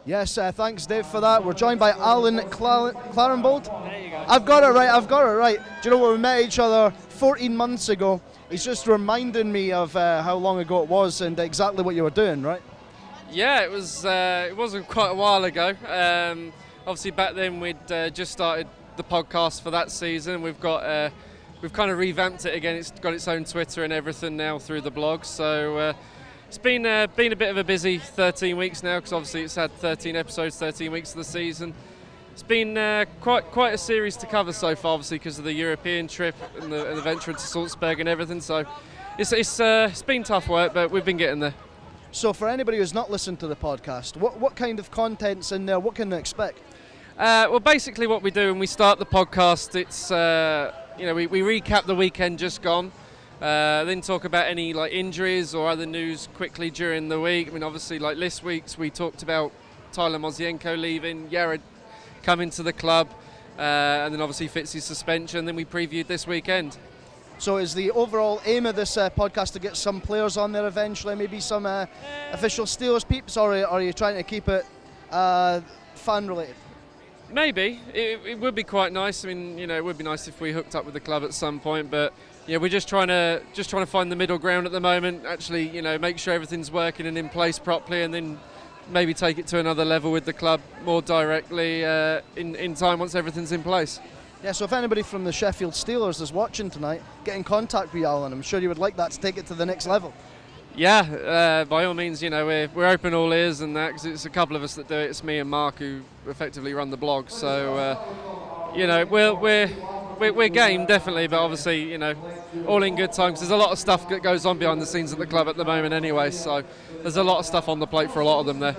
Yes, thanks Dave for that. We're joined by Alan Claringbold. There you go. I've got it right. Do you know when we met each other 14 months ago? He's just reminding me of how long ago it was and exactly what you were doing, right? Yeah, it wasn't quite a while ago. Obviously back then we'd just started the podcast for that season. We've kind of revamped it again. It's got its own Twitter and everything now through the blog. So it's been a bit of a busy 13 weeks now, because obviously it's had 13 episodes, 13 weeks of the season. It's been quite a series to cover so far, obviously because of the European trip and the venture into Salzburg and everything. So it's been tough work, but we've been getting there. So for anybody who's not listened to the podcast, what kind of content's in there? What can they expect? Well, basically what we do when we start the podcast, it's we recap the weekend just gone, then talk about any injuries or other news quickly during the week. I mean, obviously this week's we talked about Tyler Mozienko leaving, Jared coming to the club, and then obviously Fitzy's suspension. Then we previewed this weekend. So is the overall aim of this podcast to get some players on there eventually, maybe some official Steelers peeps, or are you trying to keep it fan related? Maybe. It would be quite nice. I mean, it would be nice if we hooked up with the club at some point, but we're just trying to find the middle ground at the moment. Actually, make sure everything's working and in place properly, and then maybe take it to another level with the club more directly in time once everything's in place. Yeah, so if anybody from the Sheffield Steelers is watching tonight, get in contact with you, Alan. I'm sure you would like that to take it to the next level. Yeah, by all means, we're open all ears and that, because it's a couple of us that do it. It's me and Mark who effectively run the blog. So, we're game, definitely, but obviously, all in good time, because there's a lot of stuff that goes on behind the scenes at the club at the moment anyway, so there's a lot of stuff on the plate for a lot of them there.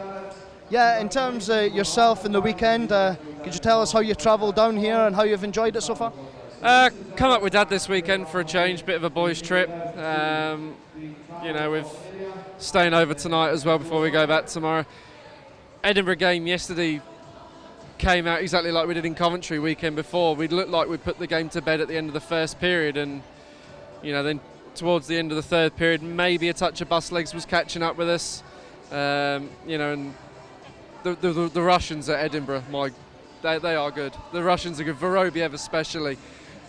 Yeah, in terms of yourself and the weekend, could you tell us how you travelled down here and how you've enjoyed it so far? Come up with Dad this weekend for a change, bit of a boys' trip. We're staying over tonight as well before we go back tomorrow. Edinburgh game yesterday came out exactly like we did in Coventry weekend before. We looked like we put the game to bed at the end of the first period, and then towards the end of the third period, maybe a touch of bus legs was catching up with us. And the Russians at Edinburgh, they are good. The Russians are good. Vorobiev especially.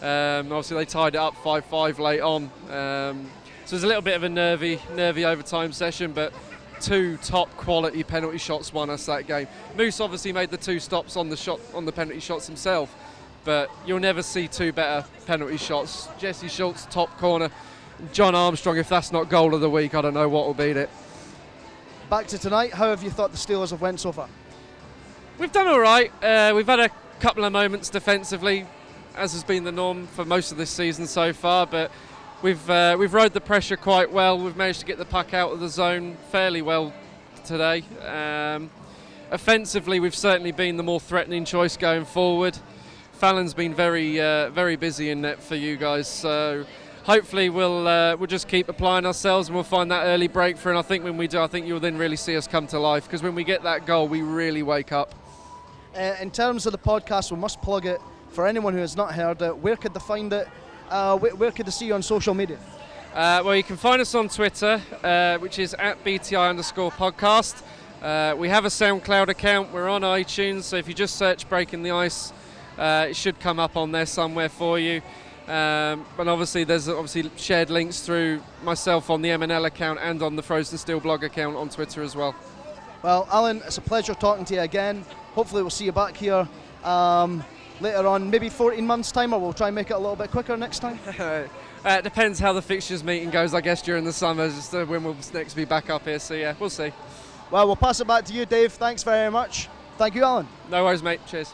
Obviously they tied it up 5-5 late on. So it was a little bit of a nervy overtime session, but two top quality penalty shots won us that game. Moose obviously made the two stops on the penalty shots himself, but you'll never see two better penalty shots. Jesse Schultz top corner, John Armstrong, if that's not goal of the week, I don't know what will beat it. Back to tonight, how have you thought the Steelers have went so far? We've done all right. We've had a couple of moments defensively, as has been the norm for most of this season so far, but we've rode the pressure quite well. We've managed to get the puck out of the zone fairly well today. Offensively, we've certainly been the more threatening choice going forward. Fallon's been very busy in net for you guys, so hopefully we'll just keep applying ourselves and we'll find that early breakthrough. And I think when we do, I think you'll then really see us come to life, because when we get that goal, we really wake up. In terms of the podcast, we must plug it for anyone who has not heard it. Where could they find it? Where could they see you on social media? Well, you can find us on Twitter, which is @BTI_podcast. We have a SoundCloud account. We're on iTunes, so if you just search Breaking the Ice, it should come up on there somewhere for you. But obviously there's shared links through myself on the MNL account and on the Frozen Steel blog account on Twitter as well. Well, Alan, it's a pleasure talking to you again. Hopefully we'll see you back here later on, maybe 14 months' time, or we'll try and make it a little bit quicker next time. It depends how the fixtures meeting goes, I guess, during the summer, just when we'll next be back up here. So yeah, we'll see. Well, we'll pass it back to you, Dave. Thanks very much. Thank you, Alan. No worries, mate. Cheers.